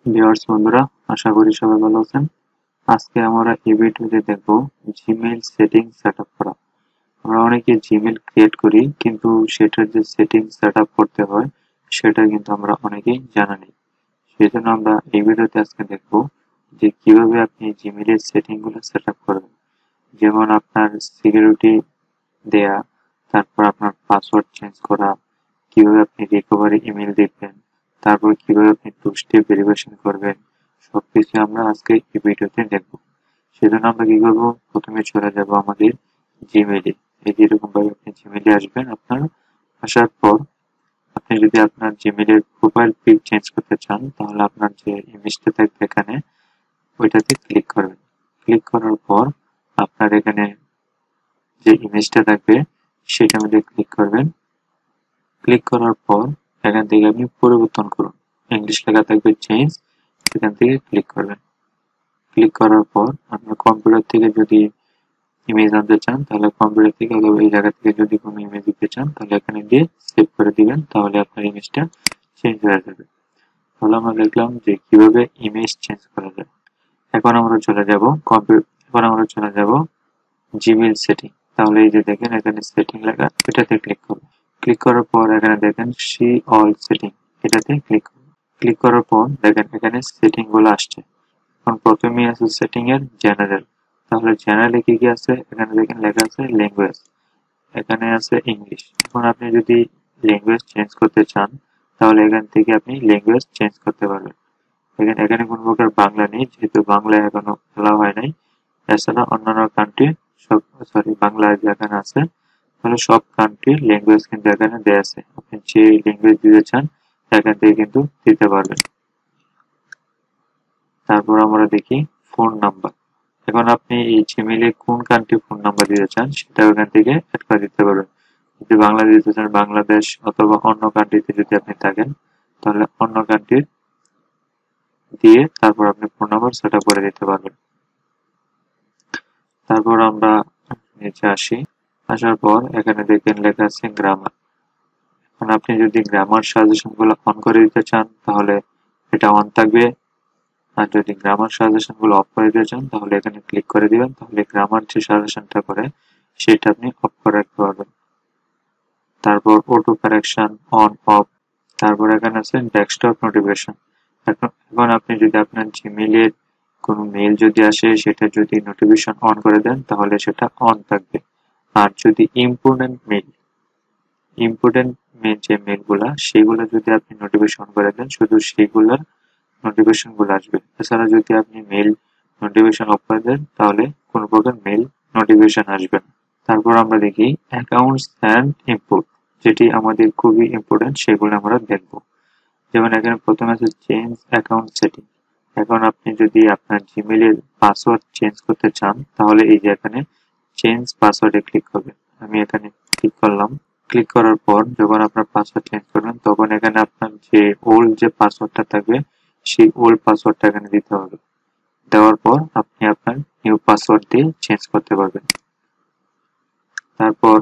Viewers বন্ধুরা, আশা করি সবাই ভালো আছেন। আজকে আমরা এই ভিডিওতে দেখব জিমেইল সেটিং সেটআপ করা। আমরা অনেকে জিমেইল ক্রিয়েট করি, কিন্তু সেটার যে সেটিং সেটআপ করতে হয় সেটা কিন্তু আমরা অনেকেই জানা নেই। সেজন্য আমরা এই ভিডিওতে আজকে দেখব যে কিভাবে আপনি জিমেইলের সেটিং গুলো সেটআপ করবেন। যেমন আপনার সিকিউরিটি দেয়া, তারপর আপনার পাসওয়ার্ড চেঞ্জ করা, কিভাবে আপনি রিকভারি ইমেল দিবেন, তারপর কিভাবে আপনি টু স্টেপ ভেরিফিকেশন করবেন, সবকিছু আমরা আজকে এই ভিডিওতে দেখব। সেজন্য আমরা কি করব, প্রথমে চলে যাব আমাদের জিমেইলে। এই যেরকম ভাবে আপনি জিমেইলে আসবেন, আপনার আসার পর আপনি যদি আপনার জিমেইলের প্রোফাইল পিক চেঞ্জ করতে চান, তাহলে আপনার যে ইমেজটা থাকবে এখানে ওইটাতে ক্লিক করবেন। ক্লিক করার পর আপনার এখানে যে ইমেজটা থাকবে সেটার মধ্যে ক্লিক করবেন। ক্লিক করার পর এখান থেকে আপনি পরিবর্তন করুন, ইংলিশ লেখা থাকবে চেঞ্জ, এখান থেকে ক্লিক করবেন। ক্লিক করার পর আপনার কম্পিউটার থেকে যদি ইমেজ আনতে চান তাহলে কম্পিউটার থেকে, অথবা এই জায়গা থেকে যদি কোনো ইমেজ দিতে চান তাহলে এখানে দিয়ে সেভ করে দিবেন, তাহলে আপনার ইমেজটা চেঞ্জ হয়ে যাবে। তাহলে আমরা দেখলাম যে কিভাবে ইমেজ চেঞ্জ করা যায়। এখন আমরা চলে যাব জিমেইল সেটিং। তাহলে এই যে দেখেন এখানে সেটিং লেখা, এটাতে ক্লিক করুন। ক্লিক করার পর এখানে দেখেন সি অল সেটিং, এটাতে ক্লিক করুন। ক্লিক করার পর দেখেন এখানে সেটিং গুলো আসছে। এখন প্রথমেই আছে সেটিং এর জেনারেল। তাহলে জেনারেলে কি কি আছে, এখানে দেখেন লেখা আছে ল্যাঙ্গুয়েজ, এখানে আছে ইংলিশ। এখন আপনি যদি ল্যাঙ্গুয়েজ চেঞ্জ করতে চান তাহলে এখান থেকে আপনি ল্যাঙ্গুয়েজ চেঞ্জ করতে পারবেন। এখানে কোনো প্রকার বাংলা নেই, যেহেতু বাংলা এখনো খেলা হয় নাই। এছাড়া অন্যান্য কান্ট্রি সব, বাংলা যেখানে আছে, তাহলে সব কান্ট্রির ল্যাঙ্গুয়েজ কিন্তু এখানে দেয়া আছে। আপনি যে ল্যাঙ্গুয়েজ দিতে চান এখান থেকে কিন্তু দিতে পারবেন। তারপর আমরা দেখি ফোন নাম্বার। এখন আপনি এই জিমেইলে কোন কান্ট্রির ফোন নাম্বার দিতে চান সেটা এখান থেকে অ্যাড করে দিতে পারবেন। যদি বাংলা দিতে চান বাংলাদেশ, অথবা অন্য কান্ট্রিতে যদি আপনি থাকেন তাহলে অন্য কান্ট্রির দিয়ে তারপর আপনি ফোন নাম্বার সেট আপ করে দিতে পারবেন। তারপর আমরা নিচে আসি। আসার পর এখানে দেখেন লেখা আছে গ্রামার। এখন আপনি যদি গ্রামার সাজেশন গুলো অন করে দিতে চান তাহলে এটা অন থাকবে, আর যদি গ্রামার সাজেশন গুলো অফ করে দিতে চান তাহলে এখানে ক্লিক করে দিবেন, তাহলে গ্রামার যে সাজেশনটা করে সেটা আপনি অফ করে রাখতে পারবেন। তারপর অটো কারেকশন অন অফ। তারপর এখানে আছে ডেস্কটপ নোটিফিকেশন। এখন আপনি যদি আপনার জিমেইলের কোনো মেইল যদি আসে সেটা যদি নোটিফিকেশন অন করে দেন তাহলে সেটা অন থাকবে। আর যদি ইম্পর্টেন্ট যে মেইলগুলা সেগুলো যদি আপনি নোটিফিকেশন করে দেন, শুধু সেগুলোর নোটিফিকেশন গুলো আসবে। এছাড়া যদি আপনি মেইল নোটিফিকেশন অফ করে দেন তাহলে কোনো প্রকার মেইল নোটিফিকেশন আসবে না। তারপর আমরা দেখি অ্যাকাউন্টস অ্যান্ড ইম্পোর্ট, যেটি আমাদের খুবই ইম্পর্টেন্ট, সেগুলো আমরা দেখব। যেমন এখানে প্রথমে আছে চেঞ্জ অ্যাকাউন্ট সেটিং। এখন আপনি যদি আপনার জিমেইলের পাসওয়ার্ড চেঞ্জ করতে চান তাহলে এই যে এখানে চেঞ্জ পাসওয়ার্ডে ক্লিক করবেন। আমি এখানে ক্লিক করলাম। ক্লিক করার পর যখন আপনার পাসওয়ার্ড চেঞ্জ করবেন তখন এখানে আপনার যে ওল্ড যে পাসওয়ার্ডটা থাকবে সেই ওল্ড পাসওয়ার্ডটা এখানে দিতে হবে। দেওয়ার পর আপনি আপনার নিউ পাসওয়ার্ড দিয়ে চেঞ্জ করতে পারবেন। তারপর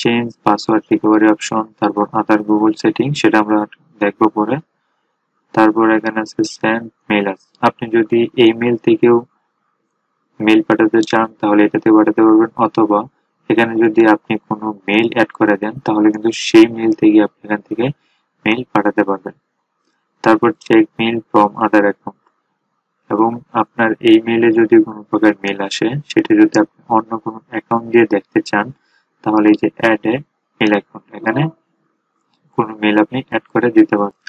চেঞ্জ পাসওয়ার্ড রিকভারি অপশন, তারপর আদার গুগল সেটিং, সেটা আমরা দেখবো পরে। তারপর এখানে আছে সেন্ড মেইল। আপনি যদি এই মেইল থেকেও মেইল পাঠাতে চান তাহলে এটাতে পাঠাতে পারবেন, অথবা এখানে যদি আপনি কোনো মেইল অ্যাড করে দেন তাহলে কিন্তু সেই মেইল থেকে আপনি এখান থেকে মেইল পাঠাতে পারবেন। তারপর check mail from other account. এবং আপনার এই মেইলে যদি কোনো প্রকার মেইল আসে সেটা যদি আপনি অন্য কোনো অ্যাকাউন্ট দিয়ে দেখতে চান তাহলে এই যে অ্যাড এ মেইল অ্যাকাউন্ট, এখানে কোনো মেইল আপনি অ্যাড করে দিতে পারবেন।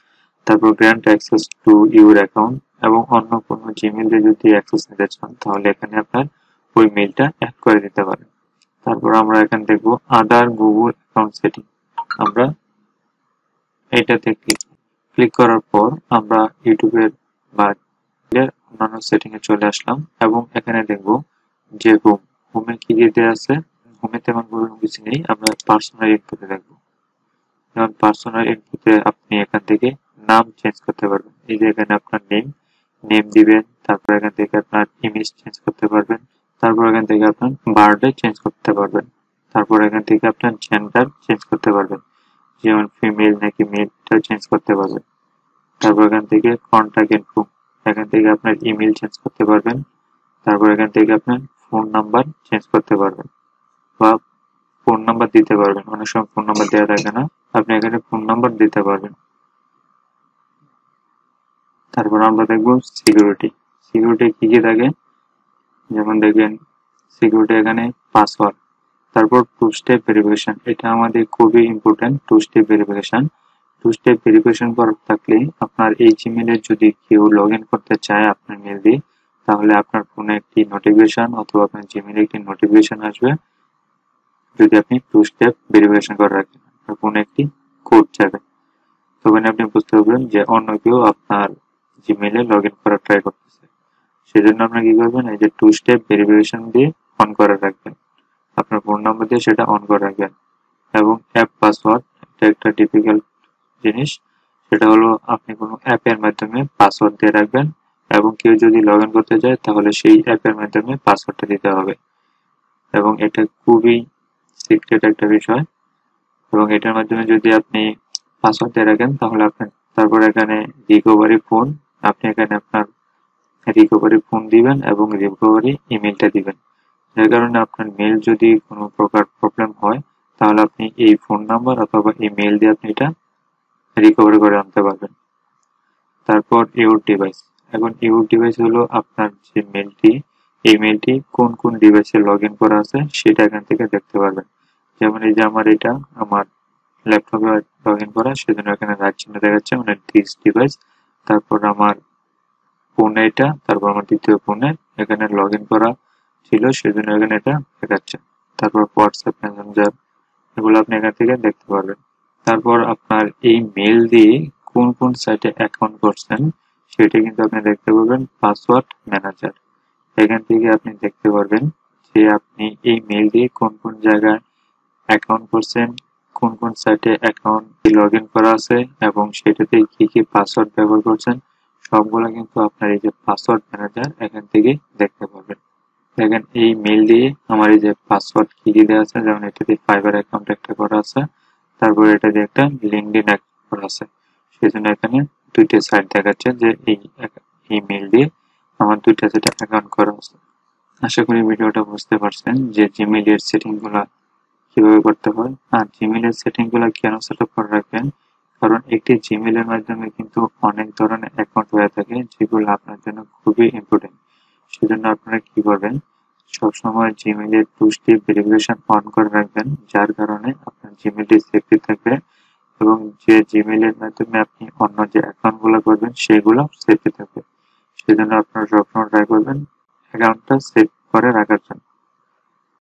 তারপর grant access to your account, এবং অন্য কোনো জিমেইল দিয়ে যদি অ্যাক্সেস নিতে চান তাহলে এখানে আপনার ওই মেইলটা অ্যাড করে দিতে পারেন। তারপর আমরা এখানে দেখবো আদার গুগল অ্যাকাউন্ট সেটিং। আমরা এটাতে ক্লিক করার পর আমরা ইউটিউবের বা অন্যান্য সেটিং এ চলে আসলাম, এবং এখানে দেখবো যে হোমে কি কি দেওয়া আছে। হোমে তেমন কোনো কিছু নেই, আমরা পার্সোনাল ইনপুটে দেখবো। যেমন পার্সোনাল ইনপুটে আপনি এখান থেকে নাম চেঞ্জ করতে পারবেন। এই যে এখানে আপনার নেম দিবেন, তারপর এখান থেকে আপনার ইমেজ চেঞ্জ করতে পারবেন, তারপর এখান থেকে আপনার বার্থডে চেঞ্জ করতে পারবেন, তারপর এখান থেকে আপনার জেন্ডার চেঞ্জ করতে পারবেন, যেমন ফিমেল নাকি মেলটা চেঞ্জ করতে পারবেন। তারপর এখান থেকে কন্ট্যাক্ট ইনফো, এখান থেকে আপনার ইমেল চেঞ্জ করতে পারবেন। তারপর এখান থেকে আপনার ফোন নাম্বার চেঞ্জ করতে পারবেন বা ফোন নাম্বার দিতে পারবেন। অনেক সময় ফোন নাম্বার দেওয়া থাকে না, আপনি এখানে ফোন নাম্বার দিতে পারবেন। তারপর আমরা দেখবো সিকিউরিটি। সিকিউরিটি কি কি থাকে, যেমন দেখবেন সিকিউরিটি এখানে পাসওয়ার্ড, তারপর টু স্টেপ ভেরিফিকেশন। এটা আমাদের খুবই important, two step verification. Two step verification করা থাকলে আপনার এই জিমেলে যদি কেউ লগ ইন করতে চায় আপনার মেল দিয়ে, তাহলে আপনার ফোনে একটি নোটিফিকেশন অথবা আপনার জিমেলে একটি নোটিফিকেশন আসবে। যদি আপনি টু স্টেপ ভেরিফিকেশন করে রাখেন, আপনার ফোনে একটি কোড যাবে, তখন আপনি বুঝতে পারবেন যে অন্য কেউ আপনার জিমেলে লগ ইন করার ট্রাই করতেছে। সেজন্য আপনি কি করবেন, এই যে টু স্টেপ ভেরিফিকেশন দিয়ে অন করে রাখবেন, আপনার ফোন নাম্বার দিয়ে সেটা অন করে রাখবেন। এবং অ্যাপ পাসওয়ার্ড, এটা একটা ডিফিকাল্ট জিনিস। সেটা হলো আপনি কোনো অ্যাপের মাধ্যমে পাসওয়ার্ড দিয়ে রাখবেন এবং কেউ যদি লগ ইন করতে চায় তাহলে সেই অ্যাপের মাধ্যমে পাসওয়ার্ডটা দিতে হবে, এবং এটা খুবই সিক্রেট একটা বিষয়। এবং এটার মাধ্যমে যদি আপনি পাসওয়ার্ড দিয়ে রাখেন তাহলে আপনার, তারপর এখানে রিকভারি ফোন, আপনি এখানে আপনার রিকভারি ফোন দিবেন এবং রিকভারি ইমেলটা দিবেন। যার কারণে আপনার মেল যদি কোনো প্রকার প্রবলেম হয় তাহলে আপনি এই ফোন নাম্বার অথবা এই মেল দিয়ে আপনি এটা রিকভারি করে আনতে পারবেন। তারপর ইউর ডিভাইস। এখন ইউর ডিভাইস হলো আপনার যে মেলটি, এই মেলটি কোন কোন ডিভাইসে লগ ইন করা আছে সেটা এখান থেকে দেখতে পারবেন। যেমন এই যে আমার এটা আমার ল্যাপটপে লগ ইন করা, সেজন্য এখানে রাইট চিহ্ন দেখাচ্ছে, মানে দিস ডিভাইস। তারপর আমার ফোনে এটা, তারপর আমার দ্বিতীয় ফোনে এখানে লগ ইন করা ছিল, সেজন্য এখানে এটা দেখাচ্ছে। তারপর হোয়াটসঅ্যাপ, মেসেঞ্জার, এগুলো আপনি এখান থেকে দেখতে পারবেন। তারপর আপনার এই মেল দিয়ে কোন কোন সাইটে অ্যাকাউন্ট করছেন সেটা কিন্তু আপনি দেখতে পারবেন পাসওয়ার্ড ম্যানেজার। এখান থেকে আপনি দেখতে পারবেন যে আপনি এই মেল দিয়ে কোন কোন জায়গায় অ্যাকাউন্ট করছেন, কোন কোন সাইটে অ্যাকাউন্ট লগ ইন করা আছে এবং সেটাতে কি কি পাসওয়ার্ড ব্যবহার করছেন, সবগুলো কিন্তু আপনার এই যে পাসওয়ার্ড ম্যানেজার এখান থেকে দেখতে পারবেন। দেখেন এই মেল দিয়ে আমার এই যে পাসওয়ার্ড কি কি দেওয়া আছে, যেমন এটাতে ফাইবার অ্যাকাউন্ট একটা করা আছে, তারপর এটা দিয়ে একটা লিঙ্কডইন অ্যাকাউন্ট করা আছে। সেজন্য এখানে দুইটা সাইট দেখাচ্ছে যে এই মেল দিয়ে আমার দুইটা সাইটে অ্যাকাউন্ট করা আছে। আশা করি ভিডিওটা বুঝতে পারছেন যে জিমেইলের সেটিং গুলা কিভাবে করতে হয় আর জিমেইলের সেটিং গুলা কেন সেট আপ করে রাখবেন। কারণ একটি জিমেইলের মাধ্যমে কিন্তু অনেক ধরনের অ্যাকাউন্ট হয়ে থাকে যেগুলো আপনার জন্য খুবই ইম্পর্টেন্ট। সেজন্য আপনারা কি করবেন, সবসময় জিমেইলের টু স্টেপ ভেরিফিকেশন অন করে রাখবেন, যার কারণে আপনার জিমেইলটি সেফটি থাকবে এবং যে জিমেইলের মাধ্যমে আপনি অন্য যে অ্যাকাউন্ট গুলো করবেন সেগুলো সেফটি থাকবে। সেজন্য আপনারা সবসময় ট্রাই করবেন অ্যাকাউন্টটা সেভ করে রাখার জন্য।